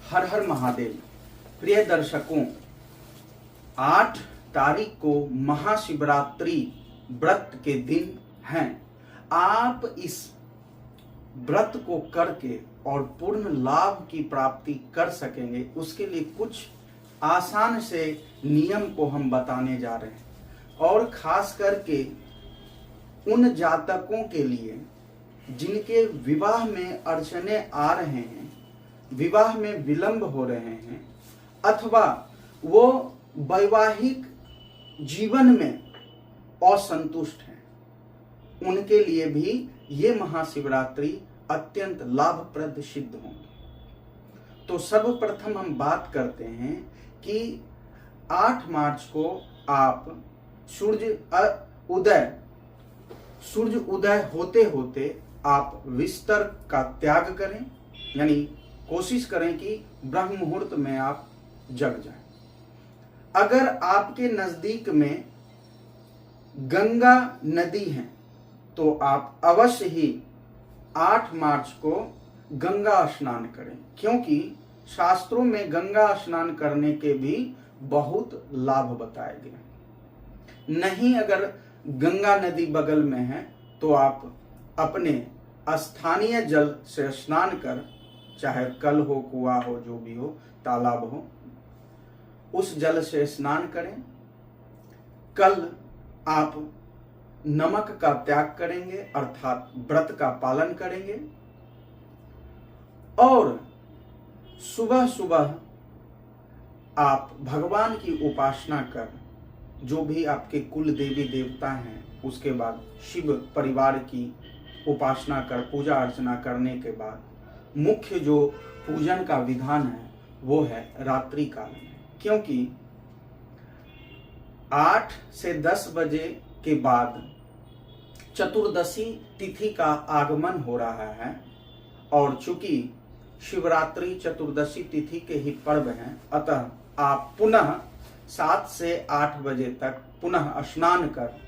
हर हर महादेव। प्रिय दर्शकों, 8 तारीख को महाशिवरात्रि व्रत के दिन हैं। आप इस व्रत को करके और पूर्ण लाभ की प्राप्ति कर सकेंगे, उसके लिए कुछ आसान से नियम को हम बताने जा रहे हैं। और खास करके उन जातकों के लिए जिनके विवाह में अड़चने आ रहे हैं, विवाह में विलंब हो रहे हैं, अथवा वो वैवाहिक जीवन में असंतुष्ट हैं, उनके लिए भी ये महाशिवरात्रि अत्यंत लाभप्रद सिद्ध होंगे। तो सर्वप्रथम हम बात करते हैं कि 8 मार्च को आप सूर्य उदय होते होते आप बिस्तर का त्याग करें, यानी कोशिश करें कि ब्रह्म मुहूर्त में आप जग जाएं। अगर आपके नजदीक में गंगा नदी है तो आप अवश्य ही 8 मार्च को गंगा स्नान करें, क्योंकि शास्त्रों में गंगा स्नान करने के भी बहुत लाभ बताए गए। नहीं, अगर गंगा नदी बगल में है तो आप अपने स्थानीय जल से स्नान कर, चाहे कल हो, कुआं हो, जो भी हो, तालाब हो, उस जल से स्नान करें। कल आप नमक का त्याग करेंगे, अर्थात व्रत का पालन करेंगे। और सुबह सुबह आप भगवान की उपासना कर, जो भी आपके कुल देवी देवता हैं, उसके बाद शिव परिवार की उपासना कर, पूजा अर्चना करने के बाद मुख्य जो पूजन का विधान है वो है रात्रि काल में, क्योंकि 8 से 10 बजे के बाद चतुर्दशी तिथि का आगमन हो रहा है। और चूंकि शिवरात्रि चतुर्दशी तिथि के ही पर्व हैं, अतः आप पुनः 7 से 8 बजे तक पुनः स्नान कर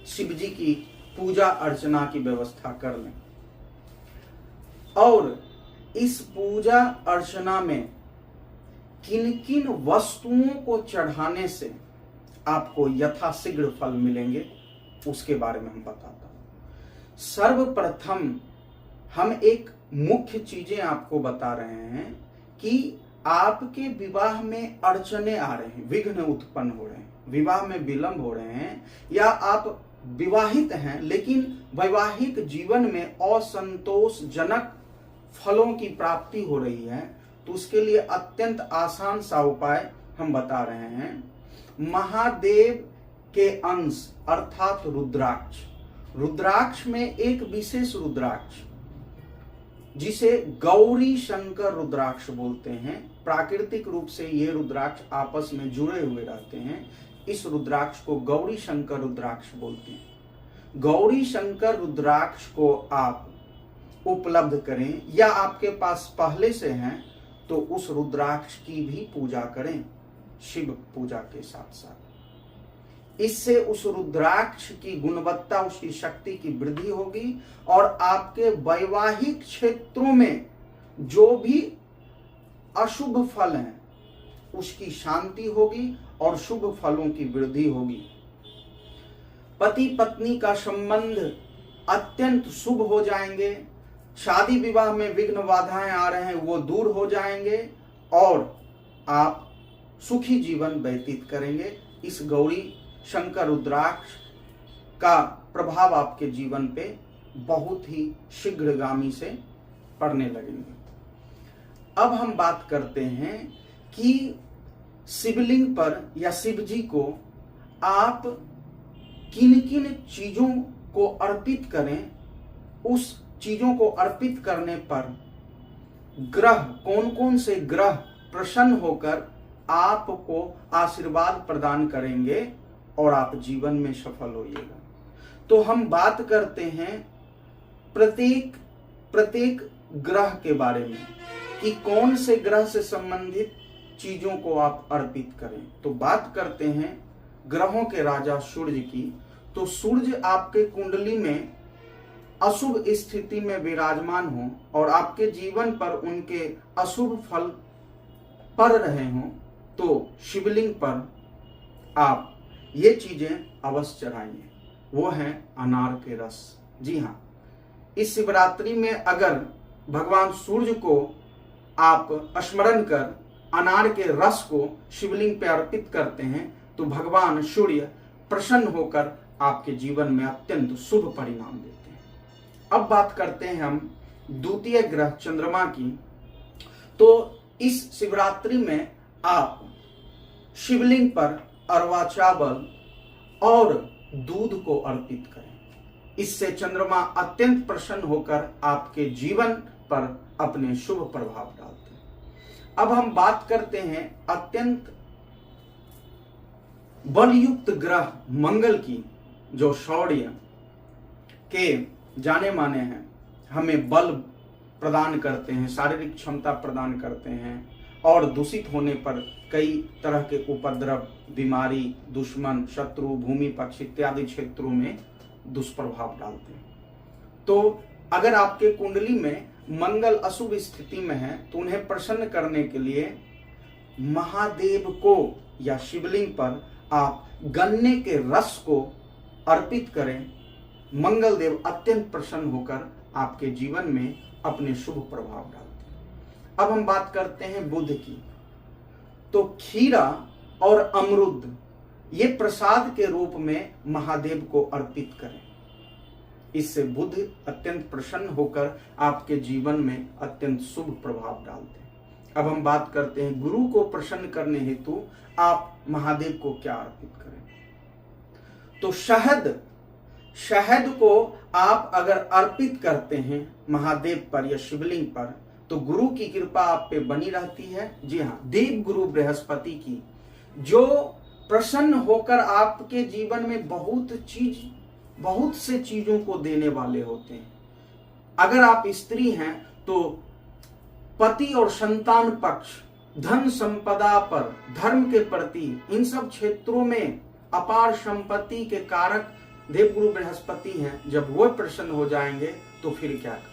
शिव जी की पूजा अर्चना की व्यवस्था कर लें। और इस पूजा अर्चना में किन किन वस्तुओं को चढ़ाने से आपको यथाशीघ्र फल मिलेंगे, उसके बारे में हम बताता हूं। सर्वप्रथम हम एक मुख्य चीजें आपको बता रहे हैं कि आपके विवाह में अड़चने आ रहे हैं, विघ्न उत्पन्न हो रहे हैं, विवाह में विलंब हो रहे हैं, या आप विवाहित हैं लेकिन वैवाहिक जीवन में असंतोषजनक फलों की प्राप्ति हो रही है, तो उसके लिए अत्यंत आसान सा उपाय हम बता रहे हैं। महादेव के अंश अर्थात रुद्राक्ष, रुद्राक्ष में एक विशेष रुद्राक्ष जिसे गौरी शंकर रुद्राक्ष बोलते हैं, प्राकृतिक रूप से ये रुद्राक्ष आपस में जुड़े हुए रहते हैं, इस रुद्राक्ष को गौरी शंकर रुद्राक्ष बोलते हैं। गौरी शंकर रुद्राक्ष को आप उपलब्ध करें, या आपके पास पहले से हैं तो उस रुद्राक्ष की भी पूजा करें शिव पूजा के साथ साथ। इससे उस रुद्राक्ष की गुणवत्ता, उसकी शक्ति की वृद्धि होगी और आपके वैवाहिक क्षेत्रों में जो भी अशुभ फल हैं उसकी शांति होगी और शुभ फलों की वृद्धि होगी। पति पत्नी का संबंध अत्यंत शुभ हो जाएंगे, शादी विवाह में विघ्न बाधाएं आ रहे हैं वो दूर हो जाएंगे और आप सुखी जीवन व्यतीत करेंगे। इस गौरी शंकर रुद्राक्ष का प्रभाव आपके जीवन पे बहुत ही शीघ्रगामी से पड़ने लगेंगे। अब हम बात करते हैं कि शिवलिंग पर या शिव जी को आप किन किन चीजों को अर्पित करें। उस चीजों को अर्पित करने पर ग्रह, कौन कौन से ग्रह प्रसन्न होकर आपको आशीर्वाद प्रदान करेंगे और आप जीवन में सफल होइएगा। तो हम बात करते हैं प्रत्येक ग्रह के बारे में कि कौन से ग्रह से संबंधित चीजों को आप अर्पित करें। तो बात करते हैं ग्रहों के राजा सूर्य की। तो सूर्य आपके कुंडली में अशुभ स्थिति में विराजमान हो और आपके जीवन पर उनके अशुभ फल पढ़ रहे हों तो शिवलिंग पर आप ये चीजें अवश्य चढ़ाइए, वो है अनार के रस। जी हाँ, इस शिवरात्रि में अगर भगवान सूर्य को आप स्मरण कर अनार के रस को शिवलिंग पे अर्पित करते हैं तो भगवान सूर्य प्रसन्न होकर आपके जीवन में अत्यंत शुभ परिणाम देते हैं। अब बात करते हैं हम द्वितीय ग्रह चंद्रमा की। तो इस शिवरात्रि में आप शिवलिंग पर अरवा चावल और दूध को अर्पित करें। इससे चंद्रमा अत्यंत प्रसन्न होकर आपके जीवन पर अपने शुभ प्रभाव डालते हैं। अब हम बात करते हैं अत्यंत बलयुक्त ग्रह मंगल की, जो शौर्य के जाने माने हैं, हमें बल प्रदान करते हैं, शारीरिक क्षमता प्रदान करते हैं और दूषित होने पर कई तरह के उपद्रव, बीमारी, दुश्मन, शत्रु, भूमि पक्ष इत्यादि क्षेत्रों में दुष्प्रभाव डालते हैं। तो अगर आपके कुंडली में मंगल अशुभ स्थिति में है तो उन्हें प्रसन्न करने के लिए महादेव को या शिवलिंग पर आप गन्ने के रस को अर्पित करें। मंगल देव अत्यंत प्रसन्न होकर आपके जीवन में अपने शुभ प्रभाव डालते हैं। अब हम बात करते हैं बुध की। तो खीरा और अमरुद ये प्रसाद के रूप में महादेव को अर्पित करें। इससे बुध अत्यंत प्रसन्न होकर आपके जीवन में अत्यंत शुभ प्रभाव डालते हैं। अब हम बात करते हैं गुरु को प्रसन्न करने हेतु आप महादेव को क्या अर्पित करें। तो शहद को आप अगर अर्पित करते हैं महादेव पर या शिवलिंग पर तो गुरु की कृपा आप पे बनी रहती है। जी हाँ, देव गुरु बृहस्पति की, जो प्रसन्न होकर आपके जीवन में बहुत से चीजों को देने वाले होते हैं। अगर आप स्त्री हैं तो पति और संतान पक्ष, धन संपदा पर, धर्म के प्रति, इन सब क्षेत्रों में अपार संपत्ति के कारक देवगुरु बृहस्पति हैं। जब वो प्रसन्न हो जाएंगे तो फिर क्या कहें।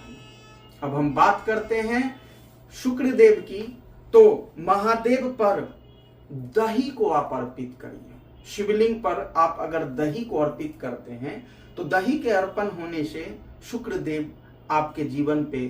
अब हम बात करते हैं शुक्र देव की। तो महादेव पर दही को आप अर्पित करिए। शिवलिंग पर आप अगर दही को अर्पित करते हैं तो दही के अर्पण होने से शुक्र देव आपके जीवन पे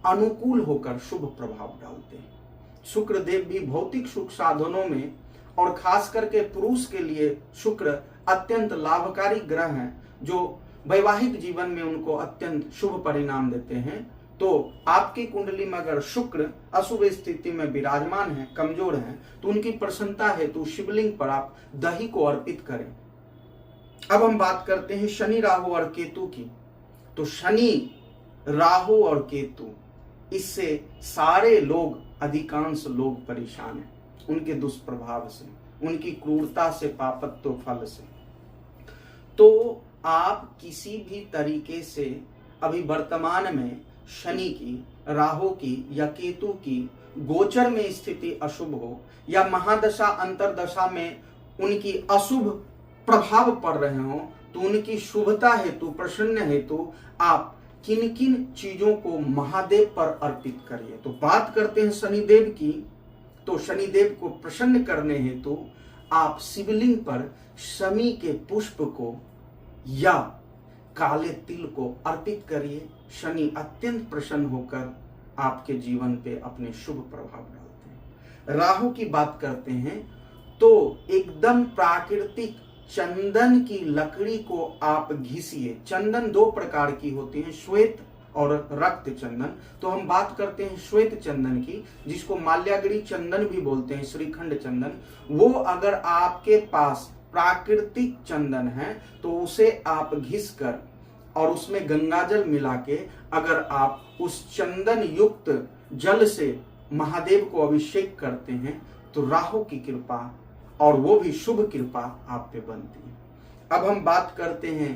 अनुकूल होकर शुभ प्रभाव डालते हैं। शुक्र देव भी भौतिक सुख साधनों में और खास करके पुरुष के लिए शुक्र अत्यंत लाभकारी ग्रह हैं, जो वैवाहिक जीवन में उनको अत्यंत शुभ परिणाम देते हैं। तो आपकी कुंडली में अगर शुक्र अशुभ स्थिति में विराजमान है, कमजोर है, तो उनकी प्रसन्नता है तो शिवलिंग पर आप दही को अर्पित करें। अब हम बात करते हैं शनि, राहु और केतु की। तो शनि, राहु और केतु, इससे सारे लोग, अधिकांश लोग परेशान हैं उनके दुष्प्रभाव से, उनकी क्रूरता से, पापत्व फल से। तो आप किसी भी तरीके से अभी वर्तमान में शनि की, राहु की या केतु की गोचर में स्थिति अशुभ हो या महादशा अंतरदशा में उनकी अशुभ प्रभाव पड़ रहे हो तो उनकी शुभता हेतु, प्रसन्न हेतु आप किन किन चीजों को महादेव पर अर्पित करिए। तो बात करते हैं शनिदेव की। तो शनिदेव को प्रसन्न करने हेतु आप शिवलिंग पर शमी के पुष्प को या काले तिल को अर्पित करिए। शनि अत्यंत प्रसन्न होकर आपके जीवन पे अपने शुभ प्रभाव डालते हैं। राहु की बात करते हैं तो एकदम प्राकृतिक चंदन की लकड़ी को आप घिसिए। चंदन दो प्रकार की होती है, श्वेत और रक्त चंदन। तो हम बात करते हैं श्वेत चंदन की, जिसको माल्यागरी चंदन भी बोलते हैं, श्रीखंड चंदन। वो अगर आपके पास प्राकृतिक चंदन है तो उसे आप घिस कर और उसमें गंगाजल मिला के अगर आप उस चंदन युक्त जल से महादेव को अभिषेक करते हैं तो राहु की कृपा और वो भी शुभ कृपा आप पे बनती है। अब हम बात करते हैं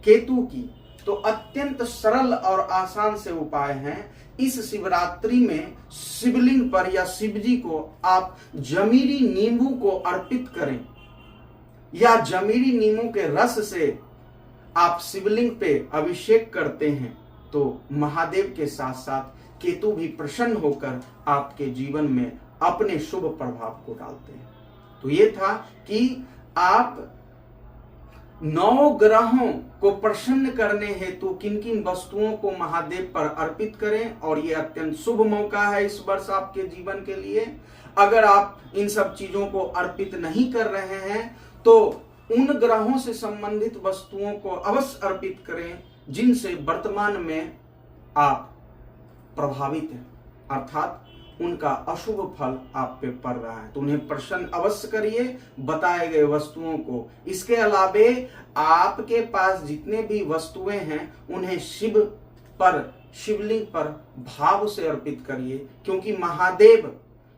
केतु की। तो अत्यंत सरल और आसान से उपाय हैं। इस शिवरात्रि में शिवलिंग पर या शिवजी को आप जमीरी नींबू को अर्पित करें या जमीरी नींबू के रस से आप शिवलिंग पे अभिषेक करते हैं तो महादेव के साथ साथ केतु भी प्रसन्न होकर आपके जीवन में अपने शुभ प्रभाव को डालते हैं। तो ये था कि आप 9 ग्रहों को प्रसन्न करने हेतु किन किन वस्तुओं को महादेव पर अर्पित करें, और ये अत्यंत शुभ मौका है इस वर्ष आपके जीवन के लिए। अगर आप इन सब चीजों को अर्पित नहीं कर रहे हैं तो उन ग्रहों से संबंधित वस्तुओं को अवश्य अर्पित करें जिनसे वर्तमान में आप प्रभावित हैं, अर्थात उनका अशुभ फल आप पे पड़ रहा है, तो उन्हें प्रसन्न अवश्य करिए बताए गए वस्तुओं को। इसके अलावे आपके पास जितने भी वस्तुएं हैं उन्हें शिवलिंग पर भाव से अर्पित करिए, क्योंकि महादेव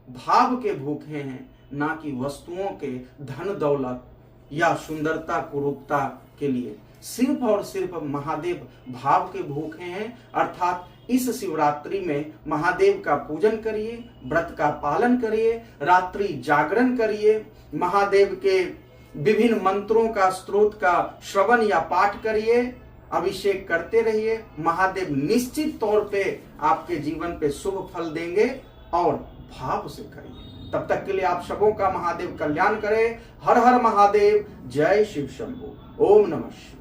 भाव के भूखे हैं, ना कि वस्तुओं के धन दौलत या सुंदरता कुरूपता के लिए। सिर्फ और सिर्फ महादेव भाव के भूखे हैं। अर्थात इस शिवरात्रि में महादेव का पूजन करिए, व्रत का पालन करिए, रात्रि जागरण करिए, महादेव के विभिन्न मंत्रों का स्तोत्र का श्रवण या पाठ करिए, अभिषेक करते रहिए। महादेव निश्चित तौर पे आपके जीवन पे शुभ फल देंगे, और भाव से करिए। तब तक के लिए आप सबों का महादेव कल्याण करे। हर हर महादेव, जय शिव शंभू, ओम नमः शिवाय।